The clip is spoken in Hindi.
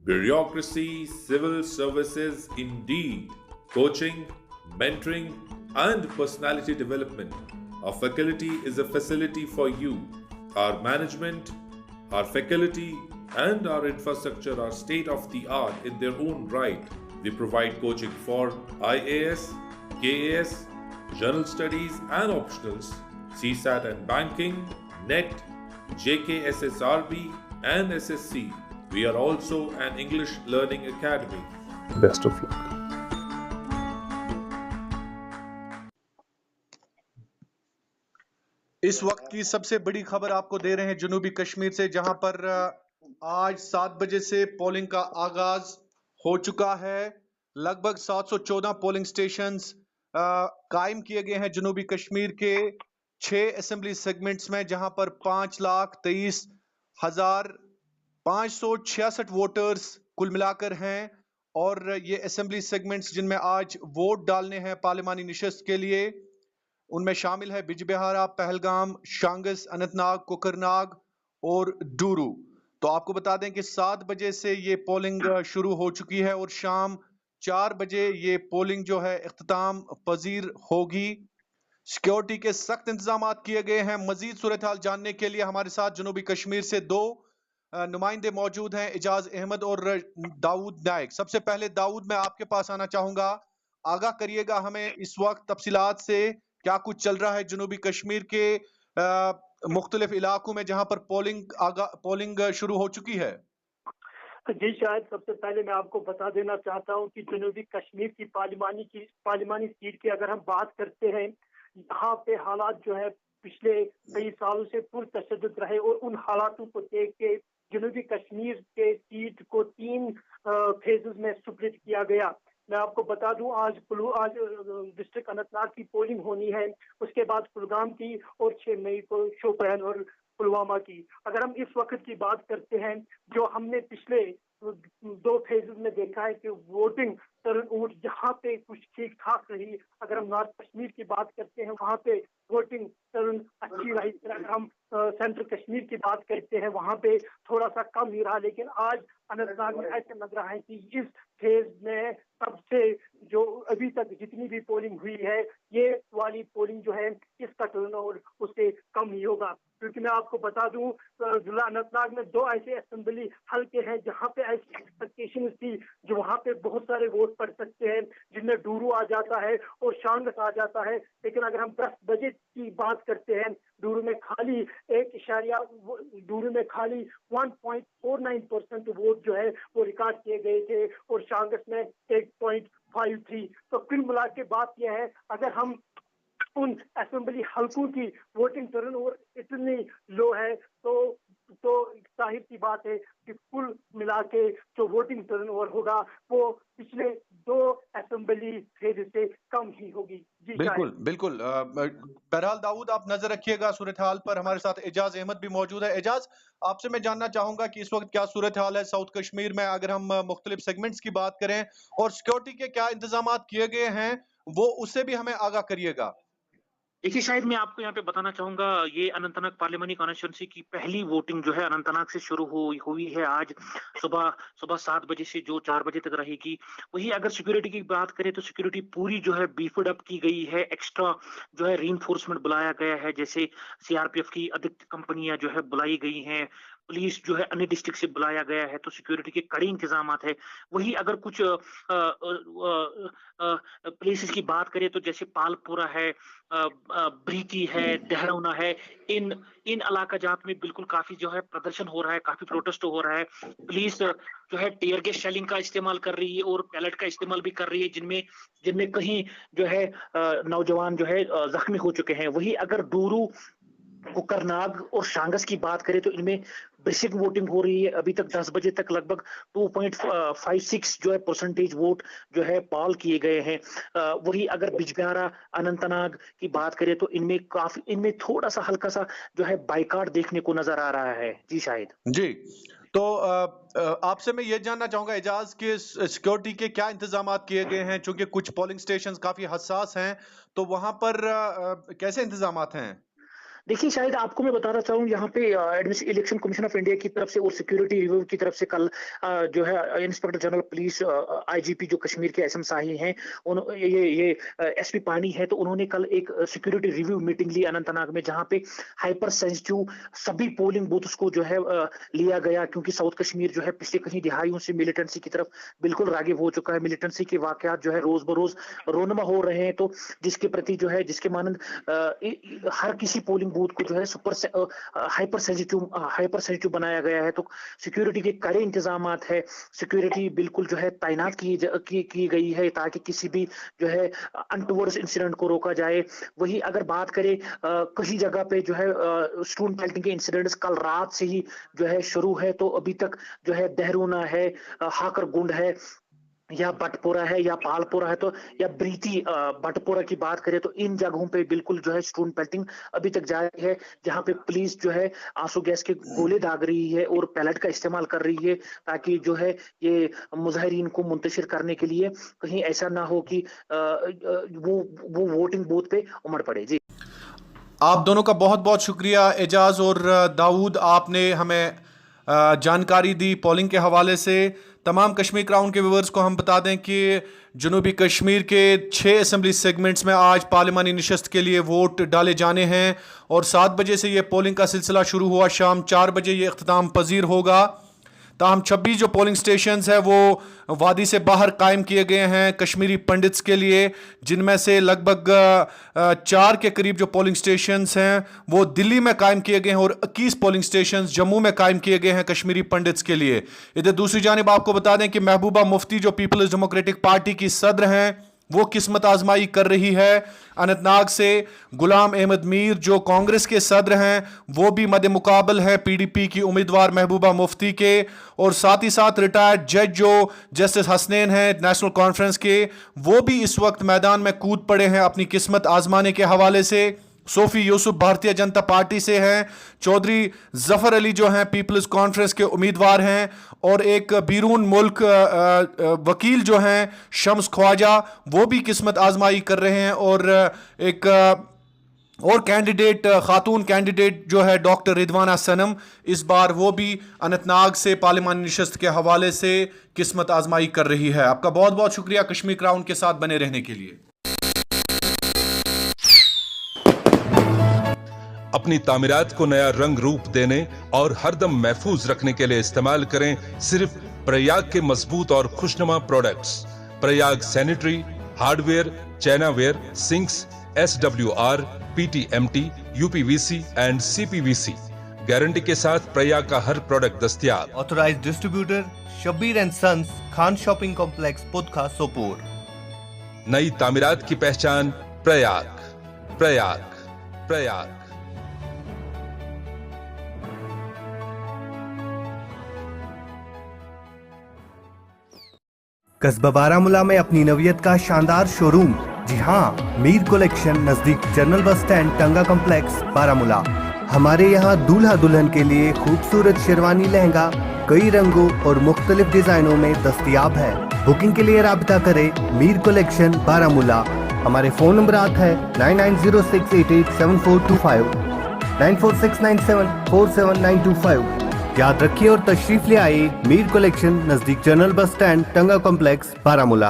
Bureaucracy, civil services, indeed, coaching, mentoring, and personality development. Our faculty is a facility for you. Our management, our faculty, and our infrastructure are state of the art in their own right. We provide coaching for IAS, KAS, general studies and optionals, CSAT and banking, NET, JKSSRB, and SSC. We are also an English learning academy. Best of luck. इस वक्त की सबसे बड़ी खबर आपको दे रहे हैं जनूबी कश्मीर से, जहां पर आज 7 बजे से पोलिंग का आगाज हो चुका है। लगभग 714 पोलिंग स्टेशंस कायम किए गए हैं जनूबी कश्मीर के 6 असेंबली सेगमेंट्स में, जहां पर 5,23,566 वोटर्स कुल मिलाकर हैं। और ये असेंबली सेगमेंट्स जिनमें आज वोट डालने हैं पार्लिमानी निशस्त के लिए, उनमें शामिल है बिजबिहारा, पहलगाम, शांगस, अनंतनाग, कोकरनाग और डूरू। तो आपको बता दें कि 7 बजे से ये पोलिंग शुरू हो चुकी है और शाम 4 बजे ये पोलिंग जो है इख्तिताम पजीर होगी। सिक्योरिटी के सख्त इंतजाम किए गए हैं। मजीद सूरत हाल जानने के लिए हमारे साथ जनूबी कश्मीर से 2 नुमाइंदे मौजूद हैं, एजाज अहमद और दाऊद नायक। सबसे पहले दाऊद, मैं आपके पास आना चाहूंगा, आगाह करिएगा हमें इस वक्त तफसीलात से, क्या कुछ चल रहा है जनूबी कश्मीर के मुख्तलिफ इलाकों में जहां पर पोलिंग शुरू हो चुकी है। जी शायद सबसे पहले मैं आपको बता देना चाहता हूं कि जनूबी कश्मीर की पार्लिमानी सीट की अगर हम बात करते हैं, यहाँ पे हालात जो है पिछले कई सालों से पुरतशद्दुद रहे और उन हालातों को देख के जनूबी कश्मीर के सीट को 3 फेजेस में स्प्लिट किया गया। मैं आपको बता दूं आज डिस्ट्रिक्ट अनंतनाग की पोलिंग होनी है, उसके बाद कुलगाम की और 6 मई को शोपियान और पुलवामा की। अगर हम इस वक्त की बात करते हैं, जो हमने पिछले 2 फेजेस में देखा है कि वोटिंग टर्नआउट यहाँ पे कुछ ठीक ठाक रही। अगर हम नॉर्थ कश्मीर की बात करते हैं, वहाँ पे वोटिंग टर्न अच्छी रही। अगर हम सेंट्रल कश्मीर की बात करते हैं, वहाँ पे थोड़ा सा कम ही रहा। लेकिन आज अनंतनाग में ऐसे लग रहा है कि इस फेज में सबसे जो अभी तक जितनी भी पोलिंग हुई है, ये वाली पोलिंग जो है इसका टर्नआउट उससे कम ही होगा। क्योंकि मैं आपको बता दूं, जिला अनंतनाग में 2 ऐसे असेंबली हल्के हैं जहां पे ऐसी एक्सपेक्टेशन थी जो वहां पे बहुत सारे वोट पड़ सकते हैं, जिनमें डूरू आ जाता है और शांगस आ जाता है। लेकिन अगर हम 10 बजे की बात करते हैं, डूरू में खाली 1.49% वोट जो है वो रिकॉर्ड किए गए थे और शांगस में 8.53। तो कुल मिला के बात यह है, अगर हम उन असेंबली हल्कों की वोटिंग टर्नओवर इतनी लो है तो जाहिर सी बात है कि कुल मिला के जो वोटिंग टर्नओवर होगा वो पिछले 2 असेंबली फेज से कम ही होगी। जी बिल्कुल बिल्कुल। बहरहाल दाऊद, आप नजर रखिएगा सूरत हाल पर। हमारे साथ एजाज अहमद भी मौजूद है। एजाज, आपसे मैं जानना चाहूंगा कि इस वक्त क्या सूरत हाल है साउथ कश्मीर में, अगर हम मुख्तलिफ सेगमेंट्स की बात करें, और सिक्योरिटी के क्या इंतजाम किए गए हैं, वो उससे भी हमें आगाह करिएगा। देखिए शायद मैं आपको यहाँ पे बताना चाहूंगा, ये अनंतनाग पार्लियामानी कॉन्स्टिट्यूंसी की पहली वोटिंग जो है अनंतनाग से शुरू हुई है आज सुबह 7 बजे से, जो 4 बजे तक रहेगी। वही अगर सिक्योरिटी की बात करें तो सिक्योरिटी पूरी जो है बीफड अप की गई है। एक्स्ट्रा जो है रीइंफोर्समेंट बुलाया गया है, जैसे सीआरपीएफ की अधिक कंपनियां जो है बुलाई गई हैं, पुलिस जो है अन्य डिस्ट्रिक्ट से बुलाया गया है, तो सिक्योरिटी के कड़े इंतजाम है। वही अगर कुछ प्लेसेस की बात करें तो जैसे पालपुरा है, ब्रीकी है, देहराना है, इन इलाका जात में बिल्कुल काफी जो है प्रदर्शन हो रहा है, काफी प्रोटेस्ट हो रहा है। पुलिस जो है टीयर गैस शेलिंग का इस्तेमाल कर रही है और पैलेट का इस्तेमाल भी कर रही है, जिनमें कहीं जो है नौजवान जो है जख्मी हो चुके हैं। वही अगर डूरू, कोकरनाग और शांगस की बात करें तो इनमें बेसिक वोटिंग हो रही है। अभी तक 10 बजे तक लगभग 2.56 जो है परसेंटेज वोट जो है पॉल किए गए हैं। वही अगर बिजबिहारा, अनंतनाग की बात करें तो इनमें थोड़ा सा हल्का सा जो है बाइकाट देखने को नजर आ रहा है। जी शायद जी, तो आपसे मैं ये जानना चाहूंगा एजाज के सिक्योरिटी के क्या इंतजाम किए गए हैं, चूंकि कुछ पोलिंग स्टेशन काफी हसास हैं, तो वहां पर कैसे इंतजाम हैं? देखिए, शायद आपको मैं बताना चाहूँ यहाँ पे इलेक्शन कमीशन ऑफ इंडिया की तरफ से और सिक्योरिटी रिव्यू की तरफ से कल जो है इंस्पेक्टर जनरल पुलिस आईजीपी जो कश्मीर के एसएम शाही हैं, ये एसपी पानी है, तो उन्होंने कल एक सिक्योरिटी रिव्यू मीटिंग ली अनंतनाग में, जहाँ पे हाइपर सेंसिटिव सभी पोलिंग बूथ्स को जो है लिया गया, क्योंकि साउथ कश्मीर जो है पिछले कई दिहाइयों से मिलिटेंसी की तरफ बिल्कुल रागिब हो चुका है। मिलिटेंसी के वाकयात जो है रोज बरोज रोनमा हो रहे हैं, तो जिसके प्रति जो है जिसके मानंद हर किसी पोलिंग बूथ को जो है हाइपर सेंसिटिव बनाया गया है। तो सिक्योरिटी के कड़े इंतजामात है, सिक्योरिटी बिल्कुल जो है तैनात की गई है ताकि किसी भी जो है अनटुवर्ड्स इंसिडेंट को रोका जाए। वही अगर बात करें कई जगह पे जो है स्टोन पेल्टिंग के इंसिडेंट्स कल रात से ही जो है शुरू है, तो अभी तक जो है देहरुना है, हाकरगुंड है, या बटपोरा है, या पालपोरा है, तो या ब्रीती बटपोरा की बात करें तो इन जगहों पे बिल्कुल जो है स्टोन पेल्टिंग अभी तक जारी है, जहां पे पुलिस जो है आंसू गैस के गोले दाग रही है और पैलेट का इस्तेमाल कर रही है, ताकि जो है ये मुजाहिरीन को मुंतशिर करने के लिए कहीं ऐसा ना हो कि वो वोटिंग बूथ पे उमड़ पड़े। जी, आप दोनों का बहुत बहुत शुक्रिया, एजाज और दाऊद, आपने हमें जानकारी दी पोलिंग के हवाले से। तमाम कश्मीर क्राउन के व्यूअर्स को हम बता दें कि जनूबी कश्मीर के 6 असेंबली सेगमेंट्स में आज पार्लिमानी नशस्त के लिए वोट डाले जाने हैं और 7 बजे से ये पोलिंग का सिलसिला शुरू हुआ, शाम 4 बजे ये इख्तिताम पजीर होगा। ताहम 26 जो पोलिंग स्टेशंस है वो वादी से बाहर कायम किए गए हैं कश्मीरी पंडित्स के लिए, जिनमें से लगभग 4 के करीब जो पोलिंग स्टेशंस हैं वो दिल्ली में कायम किए गए हैं और 21 पोलिंग स्टेशंस जम्मू में कायम किए गए हैं कश्मीरी पंडित्स के लिए। इधर दूसरी जानिब आपको बता दें कि महबूबा मुफ्ती जो पीपल्स डेमोक्रेटिक पार्टी की सदर हैं वो किस्मत आजमाई कर रही है। अनंतनाग से गुलाम अहमद मीर जो कांग्रेस के सदर हैं वो भी मद मुकाबल है पीडीपी की उम्मीदवार महबूबा मुफ्ती के, और साथ ही साथ रिटायर्ड जज जो जस्टिस हसनैन हैं नेशनल कॉन्फ्रेंस के, वो भी इस वक्त मैदान में कूद पड़े हैं अपनी किस्मत आजमाने के हवाले से। सोफी यूसुफ भारतीय जनता पार्टी से हैं, चौधरी जफर अली जो हैं पीपल्स कॉन्फ्रेंस के उम्मीदवार हैं, और एक बीरून मुल्क वकील जो हैं शम्स ख्वाजा वो भी किस्मत आजमाई कर रहे हैं, और एक और कैंडिडेट खातून कैंडिडेट जो है डॉक्टर रिदवाना सनम, इस बार वो भी अनंतनाग से पार्लिमानी नशस्त के हवाले से किस्मत आजमाई कर रही है। आपका बहुत बहुत शुक्रिया कश्मीर क्राउन के साथ बने रहने के लिए। अपनी तामीरात को नया रंग रूप देने और हरदम महफूज रखने के लिए इस्तेमाल करें सिर्फ प्रयाग के मजबूत और खुशनुमा products. Prayag sanitary, hardware, chinaware, sinks, SWR, PTMT, UPVC and CPVC guarantee के साथ प्रयाग का हर प्रोडक्ट दस्तयाब। Authorized distributor Shabbir and sons, Khan shopping complex, Putkha, Sopore. नई तामीरात की पहचान प्रयाग, प्रयाग, प्रयाग। कस्बा बारामूला में अपनी नवियत का शानदार शोरूम। जी हाँ, मीर कलेक्शन, नजदीक जनरल बस स्टैंड, टंगा कॉम्प्लेक्स, बारामूला। हमारे यहाँ दूल्हा दुल्हन के लिए खूबसूरत शेरवानी लहंगा कई रंगों और मुख्तलिफ डिजाइनों में दस्तयाब है। बुकिंग के लिए राब्ता करें मीर कलेक्शन बारामूला। हमारे फोन नंबर है 9906887425, 9469747925। याद रखिए और तशरीफ ले आए मीर कलेक्शन, नजदीक जनरल बस स्टैंड, टंगा कॉम्प्लेक्स, बारामूला।